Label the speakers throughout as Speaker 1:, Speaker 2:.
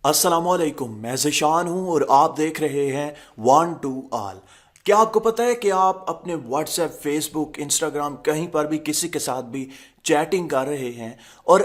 Speaker 1: अस्सलामुअलैकुम, मैं ज़िशान हूँ और आप देख रहे हैं वन टू ऑल। क्या आपको पता है कि आप अपने व्हाट्सएप, फेसबुक, इंस्टाग्राम कहीं पर भी किसी के साथ भी चैटिंग कर रहे हैं और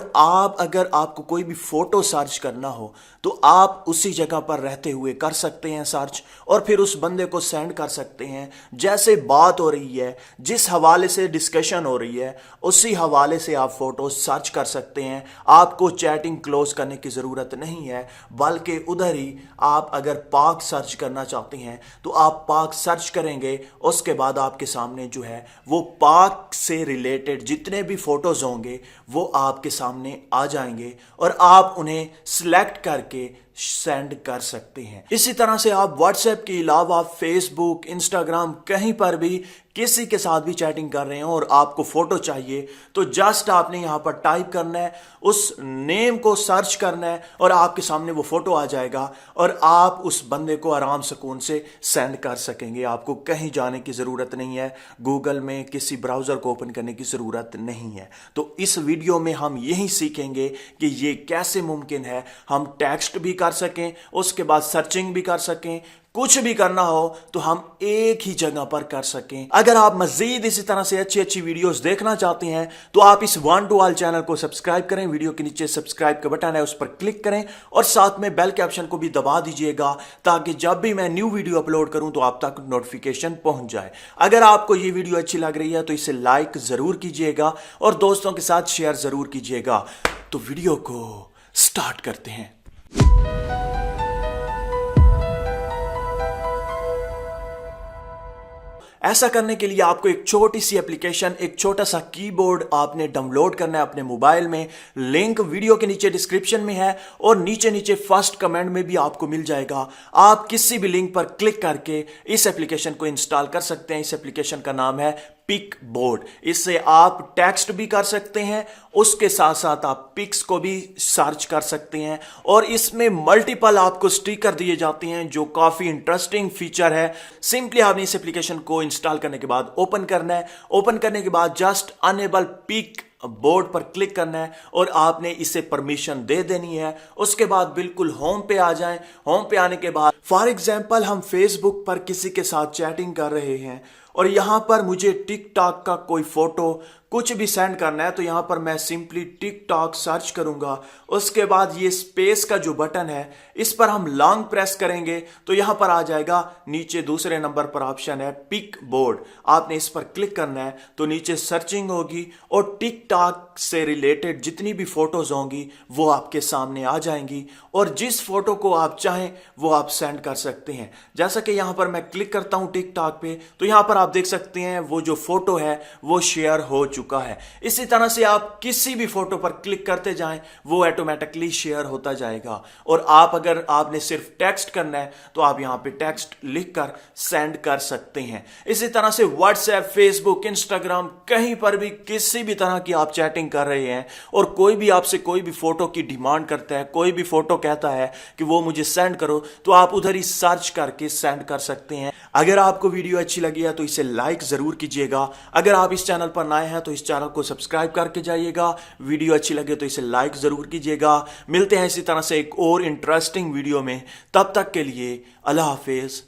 Speaker 1: अगर आपको कोई भी फोटो सर्च करना हो तो आप उसी जगह पर रहते हुए कर सकते हैं सर्च और फिर उस बंदे को सेंड कर सकते हैं। जैसे बात हो रही है, जिस हवाले से डिस्कशन हो रही है, उसी हवाले से आप फोटो सर्च कर सकते हैं। आपको चैटिंग क्लोज करने की ज़रूरत नहीं है, बल्कि उधर ही आप अगर पाक सर्च करना चाहते हैं तो आप पाक सर्च करेंगे। उसके बाद आपके सामने जो है वो पाक से रिलेटेड जितने भी फोटोज होंगे वो आपके सामने आ जाएंगे और आप उन्हें सिलेक्ट करके सेंड कर सकते हैं। इसी तरह से आप व्हाट्सएप के अलावा फेसबुक, इंस्टाग्राम कहीं पर भी किसी के साथ भी चैटिंग कर रहे हैं और आपको फोटो चाहिए तो जस्ट आपने यहां पर टाइप करना है, उस नेम को सर्च करना है और आपके सामने वो फोटो आ जाएगा और आप उस बंदे को आराम सुकून से सेंड कर सकेंगे। आपको कहीं जाने की ज़रूरत नहीं है, गूगल में किसी ब्राउज़र को ओपन करने की ज़रूरत नहीं है। तो इस वीडियो में हम यही सीखेंगे कि ये कैसे मुमकिन है हम टेक्स्ट भी कर सकें, उसके बाद सर्चिंग भी कर सकें, कुछ भी करना हो तो हम एक ही जगह पर कर सकें। अगर आप मजीद इसी तरह से अच्छी अच्छी वीडियोस देखना चाहते हैं तो आप इस वन टू ऑल चैनल को सब्सक्राइब करें। वीडियो के नीचे सब्सक्राइब का बटन है, उस पर क्लिक करें और साथ में बेल के ऑप्शन को भी दबा दीजिएगा ताकि जब भी मैं न्यू वीडियो अपलोड करूं तो आप तक नोटिफिकेशन पहुंच जाए। अगर आपको ये वीडियो अच्छी लग रही है तो इसे लाइक जरूर कीजिएगा और दोस्तों के साथ शेयर जरूर कीजिएगा। तो वीडियो को स्टार्ट करते हैं। ऐसा करने के लिए आपको एक छोटी सी एप्लीकेशन, एक छोटा सा कीबोर्ड आपने डाउनलोड करना है अपने मोबाइल में। लिंक वीडियो के नीचे डिस्क्रिप्शन में है और नीचे नीचे फर्स्ट कमेंट में भी आपको मिल जाएगा। आप किसी भी लिंक पर क्लिक करके इस एप्लीकेशन को इंस्टॉल कर सकते हैं। इस एप्लीकेशन का नाम है पिक बोर्ड। इससे आप टेक्स्ट भी कर सकते हैं, उसके साथ साथ आप पिक्स को भी सर्च कर सकते हैं और इसमें मल्टीपल आपको स्टिकर दिए जाते हैं जो काफी इंटरेस्टिंग फीचर है। सिंपली आपने इस एप्लीकेशन को इंस्टॉल करने के बाद ओपन करना है। ओपन करने के बाद जस्ट अनेबल पिक बोर्ड पर क्लिक करना है और आपने इसे परमिशन दे देनी है। उसके बाद बिल्कुल होम पे आ जाएं। होम पे आने के बाद फॉर एग्जांपल हम फेसबुक पर किसी के साथ चैटिंग कर रहे हैं और यहां पर मुझे टिकटॉक का कोई फोटो कुछ भी सेंड करना है तो यहां पर मैं सिंपली टिकटॉक सर्च करूंगा। उसके बाद ये स्पेस का जो बटन है इस पर हम लॉन्ग प्रेस करेंगे तो यहां पर आ जाएगा नीचे दूसरे नंबर पर ऑप्शन है पिक बोर्ड। आपने इस पर क्लिक करना है तो नीचे सर्चिंग होगी और टिकटॉक से रिलेटेड जितनी भी फोटोज होंगी वो आपके सामने आ जाएंगी और जिस फोटो को आप चाहें वो आप सेंड कर सकते हैं। जैसा कि यहां पर मैं क्लिक करता हूं टिकटॉक पे तो यहां पर आप देख सकते हैं वो जो फोटो है वो शेयर हो चुका है। इसी तरह से आप किसी भी फोटो पर क्लिक करते जाएं वो ऑटोमेटिकली शेयर होता जाएगा और अगर आपने सिर्फ टेक्स्ट करना है तो आप यहां पे टेक्स्ट लिखकर सेंड कर सकते हैं। इसी तरह से व्हाट्सएप, फेसबुक, इंस्टाग्राम कहीं पर भी किसी भी तरह की आप चैटिंग कर रहे हैं और कोई भी आपसे कोई भी फोटो की डिमांड करता है, कोई भी फोटो कहता है कि वो मुझे सेंड करो तो आप उधर ही सर्च करके सेंड कर सकते हैं। अगर आपको वीडियो अच्छी लगी है तो इसे लाइक जरूर कीजिएगा। अगर आप इस चैनल पर नए हैं तो इस चैनल को सब्सक्राइब करके जाइएगा। वीडियो अच्छी लगे तो इसे लाइक जरूर कीजिएगा। मिलते हैं इसी तरह से एक और इंटरेस्टिंग वीडियो में, तब तक के लिए अल्लाह हाफिज।